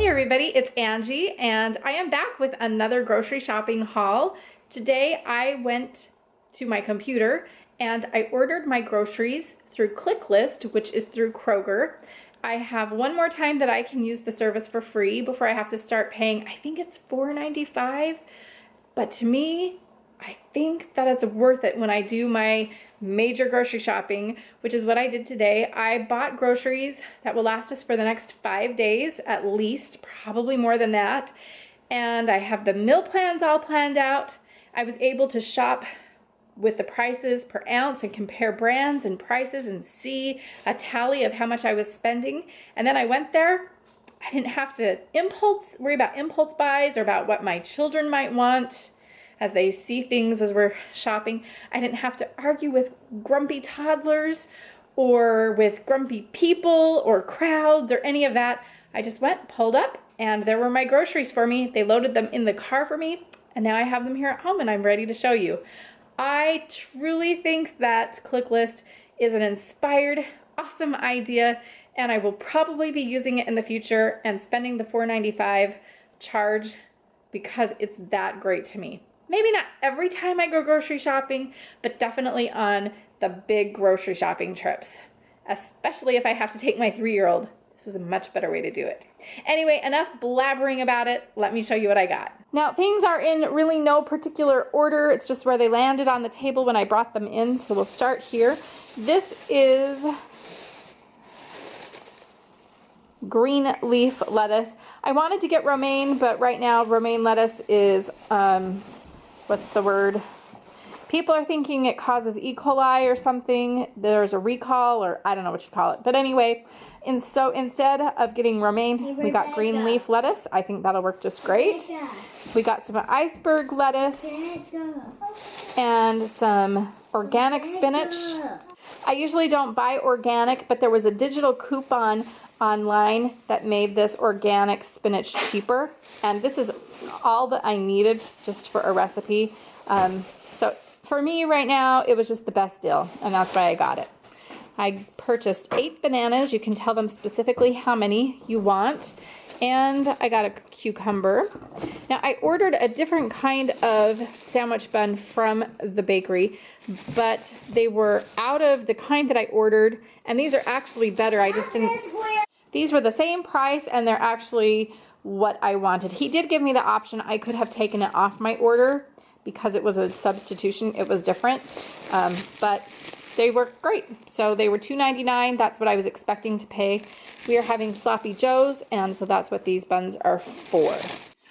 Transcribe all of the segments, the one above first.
Hey everybody, it's Angie and I am back with another grocery shopping haul. Today I went to my computer and I ordered my groceries through ClickList, which is through Kroger. I have one more time that I can use the service for free before I have to start paying. I think it's $4.95, but to me, I think that it's worth it when I do my major grocery shopping, which is what I did today. I bought groceries that will last us for the next 5 days at least, probably more than that. And I have the meal plans all planned out. I was able to shop with the prices per ounce and compare brands and prices and see a tally of how much I was spending. And then I went there. I didn't have to worry about impulse buys or about what my children might want as they see things as we're shopping. I didn't have to argue with grumpy toddlers or with grumpy people or crowds or any of that. I just went, pulled up, and there were my groceries for me. They loaded them in the car for me, and now I have them here at home and I'm ready to show you. I truly think that ClickList is an inspired, awesome idea, and I will probably be using it in the future and spending the $4.95 charge because it's that great to me. Maybe not every time I go grocery shopping, but definitely on the big grocery shopping trips, especially if I have to take my 3-year-old. This was a much better way to do it. Anyway, enough blabbering about it. Let me show you what I got. Now, things are in really no particular order. It's just where they landed on the table when I brought them in. So we'll start here. This is green leaf lettuce. I wanted to get romaine, but right now romaine lettuce is, what's the word? People are thinking it causes E. coli or something. There's a recall, or I don't know what you call it. But anyway, so instead of getting romaine, we got green leaf lettuce. I think that'll work just great. We got some iceberg lettuce and some organic spinach. I usually don't buy organic, but there was a digital coupon online that made this organic spinach cheaper. And this is all that I needed just for a recipe. So for me right now, it was just the best deal, and that's why I got it. I purchased 8 bananas. You can tell them specifically how many you want. And I got a cucumber. Now, I ordered a different kind of sandwich bun from the bakery, but they were out of the kind that I ordered, and these are actually better. I just didn't... These were the same price, and they're actually what I wanted. He did give me the option. I could have taken it off my order because it was a substitution. It was different, but they worked great. So they were $2.99. That's what I was expecting to pay. We are having sloppy joes, and so that's what these buns are for.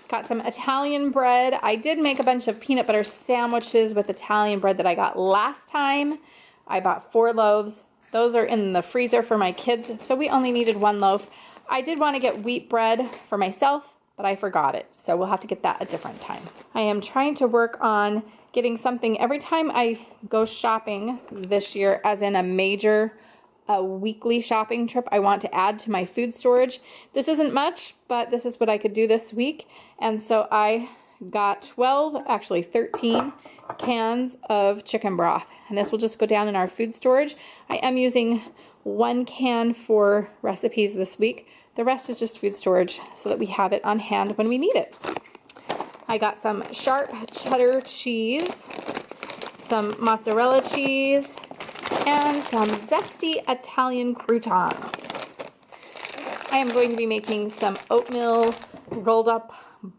Got some Italian bread. I did make a bunch of peanut butter sandwiches with Italian bread that I got last time. I bought 4 loaves. Those are in the freezer for my kids, so we only needed 1 loaf. I did want to get wheat bread for myself, but I forgot it, so we'll have to get that a different time. I am trying to work on getting something every time I go shopping this year, as in a major weekly shopping trip, I want to add to my food storage. This isn't much, but this is what I could do this week, and so I got 13 cans of chicken broth, and this will just go down in our food storage. I am using 1 can for recipes this week. The rest is just food storage so that we have it on hand when we need it. I got some sharp cheddar cheese, some mozzarella cheese, and some zesty Italian croutons. I am going to be making some oatmeal rolled up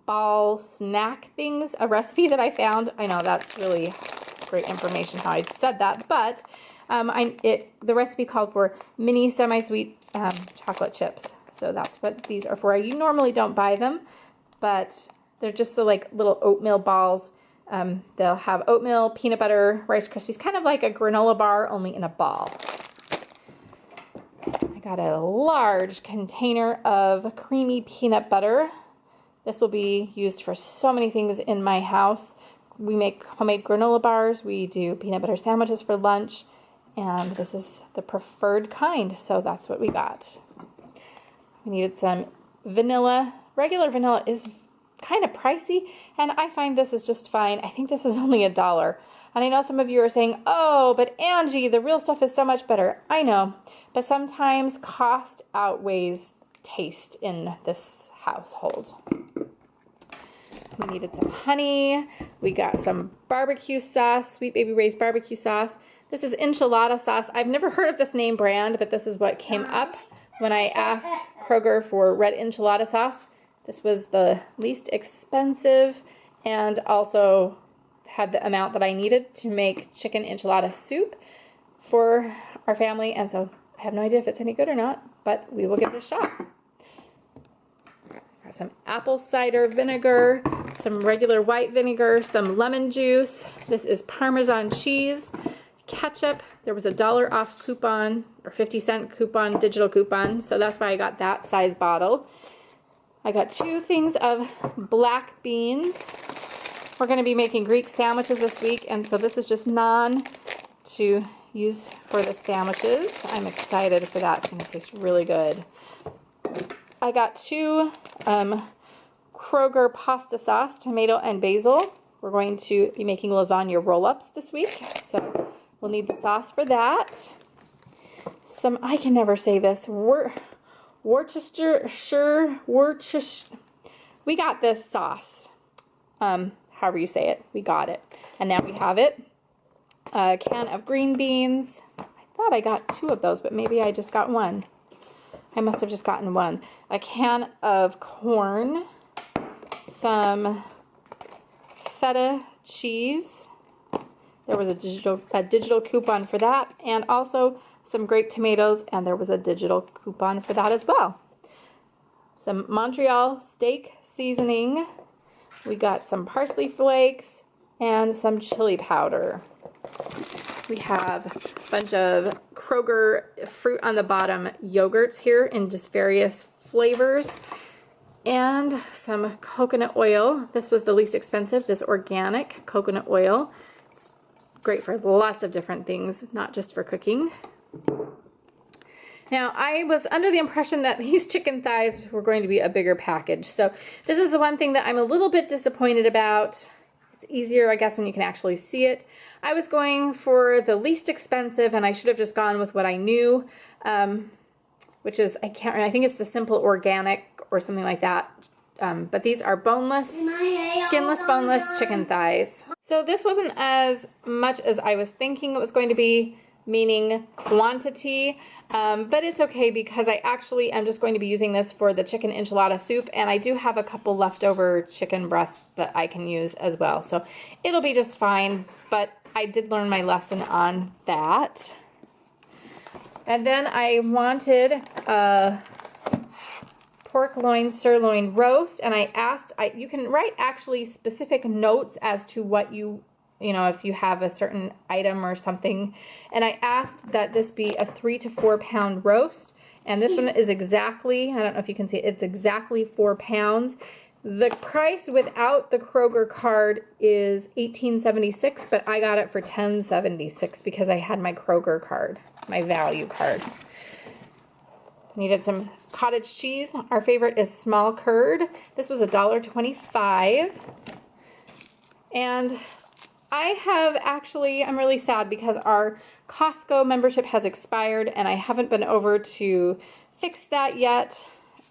ball snack things, a recipe that I found. I know that's really great information how I said that, but the recipe called for mini semi-sweet chocolate chips. So that's what these are for. You normally don't buy them, but they're just so like little oatmeal balls. They'll have oatmeal, peanut butter, Rice Krispies, kind of like a granola bar, only in a ball. I got a large container of creamy peanut butter. This will be used for so many things in my house. We make homemade granola bars. We do peanut butter sandwiches for lunch. And this is the preferred kind, so that's what we got. We needed some vanilla. Regular vanilla is kind of pricey, and I find this is just fine. I think this is only $1. And I know some of you are saying, oh, but Angie, the real stuff is so much better. I know, but sometimes cost outweighs taste in this household. We needed some honey. We got some barbecue sauce, Sweet Baby Ray's barbecue sauce. This is enchilada sauce. I've never heard of this name brand, but this is what came up when I asked Kroger for red enchilada sauce. This was the least expensive and also had the amount that I needed to make chicken enchilada soup for our family. And so I have no idea if it's any good or not, but we will give it a shot. Got some apple cider vinegar, some regular white vinegar, some lemon juice. This is Parmesan cheese, ketchup. There was a $1 off coupon or 50-cent coupon, digital coupon. So that's why I got that size bottle. I got 2 things of black beans. We're going to be making Greek sandwiches this week, and so this is just naan to use for the sandwiches. I'm excited for that. It's going to taste really good. I got 2 Kroger pasta sauce, tomato and basil. We're going to be making lasagna roll-ups this week, so we'll need the sauce for that. Some, I can never say this, Worcestershire. We got this sauce. However you say it, we got it. And now we have it. A can of green beans. I thought I got 2 of those, but maybe I just got 1. I must have just gotten 1. A can of corn. Some feta cheese. There was a digital coupon for that. And also some grape tomatoes, and there was a digital coupon for that as well. Some Montreal steak seasoning. We got some parsley flakes and some chili powder. We have a bunch of Kroger fruit on the bottom yogurts here in just various flavors. And some coconut oil. This was the least expensive, this organic coconut oil. It's great for lots of different things, not just for cooking. Now, I was under the impression that these chicken thighs were going to be a bigger package. So this is the one thing that I'm a little bit disappointed about. It's easier, I guess, when you can actually see it. I was going for the least expensive, and I should have just gone with what I knew, which is, I think it's the simple organic or something like that. But these are boneless, skinless, boneless chicken thighs. So this wasn't as much as I was thinking it was going to be, meaning quantity, but it's okay because I actually am just going to be using this for the chicken enchilada soup, and I do have a couple leftover chicken breasts that I can use as well, so it'll be just fine, but I did learn my lesson on that. And then I wanted a pork loin sirloin roast, and I asked, you can write actually specific notes as to what you know, if you have a certain item or something. And I asked that this be a 3 to 4 pound roast. And this one is exactly, I don't know if you can see it, it's exactly 4 pounds. The price without the Kroger card is $18.76, but I got it for $10.76 because I had my Kroger card, my value card. Needed some cottage cheese. Our favorite is small curd. This was $1.25. And I have actually, I'm really sad because our Costco membership has expired and I haven't been over to fix that yet.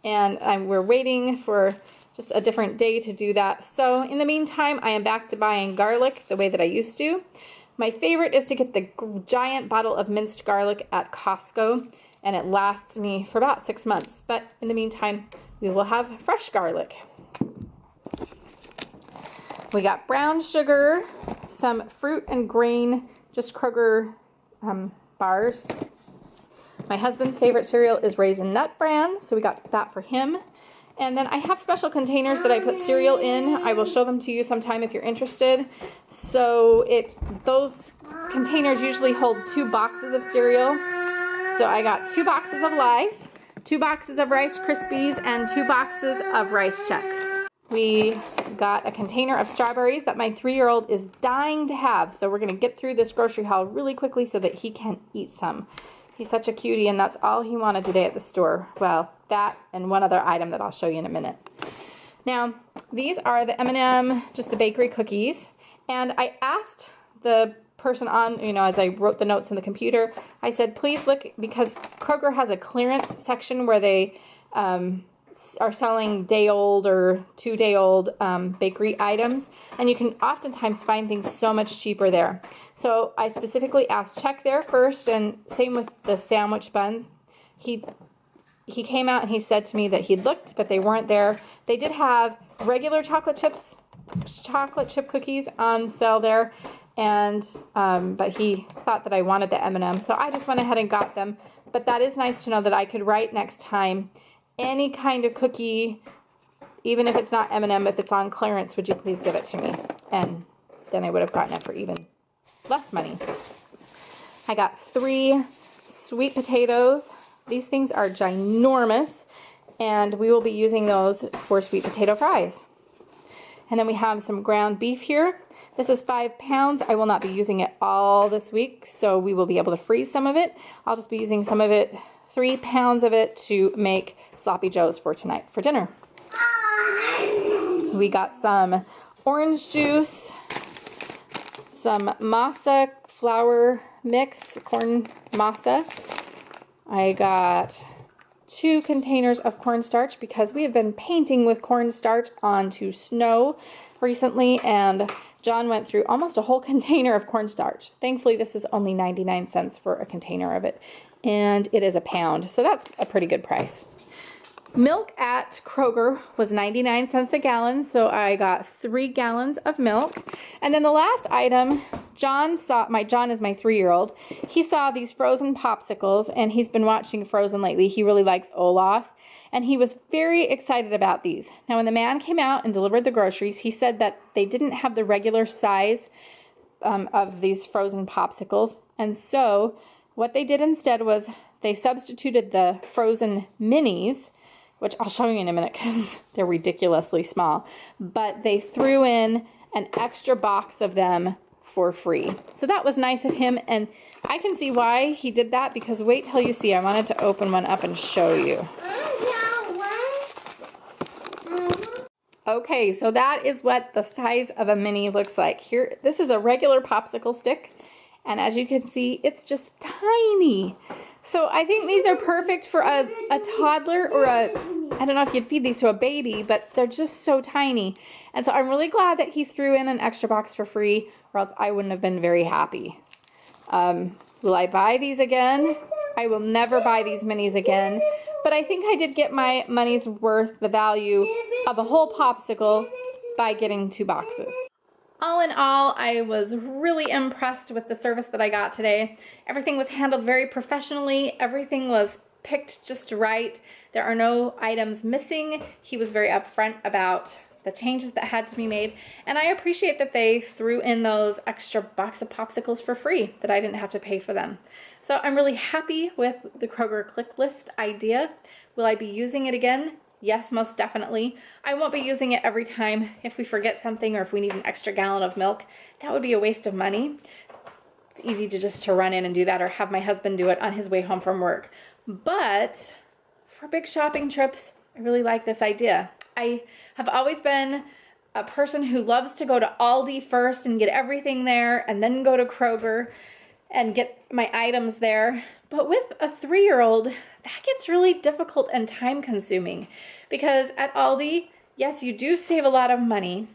And we're waiting for just a different day to do that. So in the meantime, I am back to buying garlic the way that I used to. My favorite is to get the giant bottle of minced garlic at Costco, and it lasts me for about 6 months. But in the meantime, we will have fresh garlic. We got brown sugar, some fruit and grain, just Kroger bars. My husband's favorite cereal is Raisin Nut Bran, so we got that for him. And then I have special containers that I put cereal in. I will show them to you sometime if you're interested. So those containers usually hold 2 boxes of cereal. So I got 2 boxes of Life, 2 boxes of Rice Krispies, and 2 boxes of Rice Chex. We got a container of strawberries that my 3-year-old is dying to have. So we're going to get through this grocery haul really quickly so that he can eat some. He's such a cutie, and that's all he wanted today at the store. Well, that and one other item that I'll show you in a minute. Now, these are the M&M, just the bakery cookies. And I asked the person on, you know, as I wrote the notes in the computer, I said, please look, because Kroger has a clearance section where they are selling day-old or 2-day-old bakery items, and you can oftentimes find things so much cheaper there. So I specifically asked, check there first, and same with the sandwich buns. He came out and he said to me that he'd looked, but they weren't there. They did have regular chocolate chip cookies on sale there, and but he thought that I wanted the M&M, so I just went ahead and got them. But that is nice to know that I could write next time, any kind of cookie, even if it's not M&M, if it's on clearance, would you please give it to me? And then I would have gotten it for even less money. I got 3 sweet potatoes. These things are ginormous, and we will be using those for sweet potato fries. And then we have some ground beef here. This is 5 pounds. I will not be using it all this week, so we will be able to freeze some of it. I'll just be using some of it, 3 pounds of it, to make sloppy joes for tonight for dinner. We got some orange juice, some masa flour mix, corn masa. I got 2 containers of cornstarch because we have been painting with cornstarch onto snow recently, and John went through almost a whole container of cornstarch. Thankfully, this is only 99 cents for a container of it, and it is a pound, so that's a pretty good price. Milk at Kroger was 99 cents a gallon, so I got 3 gallons of milk. And then the last item, John is my 3-year-old. He saw these frozen popsicles, and he's been watching Frozen lately. He really likes Olaf, and he was very excited about these. Now, when the man came out and delivered the groceries, he said that they didn't have the regular size of these frozen popsicles, and so what they did instead was they substituted the frozen minis, which I'll show you in a minute because they're ridiculously small, but they threw in an extra box of them for free. So that was nice of him, and I can see why he did that, because wait till you see. I wanted to open one up and show you. Okay, so that is what the size of a mini looks like. Here, this is a regular popsicle stick, and as you can see, it's just tiny. So I think these are perfect for a toddler, or I don't know if you'd feed these to a baby, but they're just so tiny. And so I'm really glad that he threw in an extra box for free, or else I wouldn't have been very happy. Will I buy these again? I will never buy these minis again, but I think I did get my money's worth, the value of a whole popsicle, by getting 2 boxes. All in all, I was really impressed with the service that I got today. Everything was handled very professionally. Everything was picked just right. There are no items missing. He was very upfront about the changes that had to be made. And I appreciate that they threw in those extra box of popsicles for free, that I didn't have to pay for them. So I'm really happy with the Kroger Click List idea. Will I be using it again? Yes, most definitely. I won't be using it every time. If we forget something or if we need an extra gallon of milk, that would be a waste of money. It's easy to run in and do that, or have my husband do it on his way home from work. But for big shopping trips, I really like this idea. I have always been a person who loves to go to Aldi first and get everything there, and then go to Kroger and get my items there. But with a 3-year-old, that gets really difficult and time consuming, because at Aldi, yes, you do save a lot of money,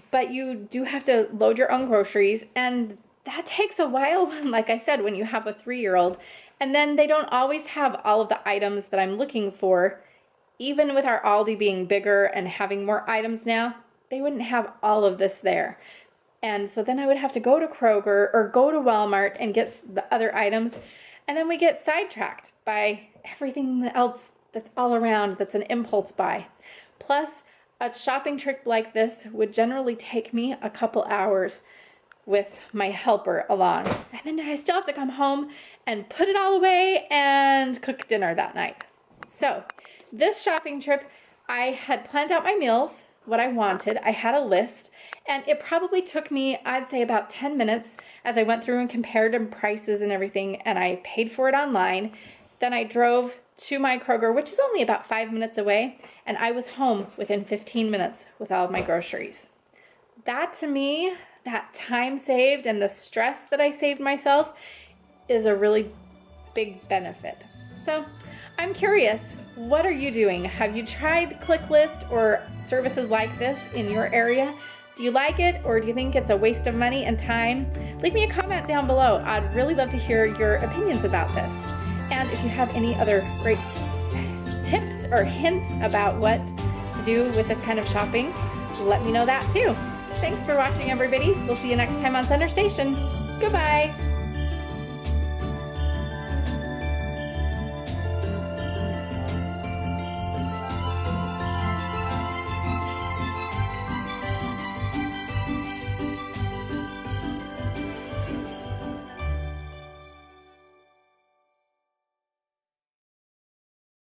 but you do have to load your own groceries, and that takes a while, like I said, when you have a 3-year-old, and then they don't always have all of the items that I'm looking for. Even with our Aldi being bigger and having more items now, they wouldn't have all of this there. And so then I would have to go to Kroger or go to Walmart and get the other items, and then we get sidetracked by everything else that's all around that's an impulse buy. Plus, a shopping trip like this would generally take me a couple hours with my helper along. And then I still have to come home and put it all away and cook dinner that night. So this shopping trip, I had planned out my meals, what I wanted. I had a list, and it probably took me, I'd say, about 10 minutes as I went through and compared them prices and everything, and I paid for it online. Then I drove to my Kroger, which is only about 5 minutes away, and I was home within 15 minutes with all of my groceries. That, to me, that time saved and the stress that I saved myself is a really big benefit. So I'm curious, what are you doing? Have you tried ClickList or services like this in your area? Do you like it, or do you think it's a waste of money and time? Leave me a comment down below. I'd really love to hear your opinions about this. And if you have any other great tips or hints about what to do with this kind of shopping, let me know that too. Thanks for watching, everybody. We'll see you next time on Center Station. Goodbye.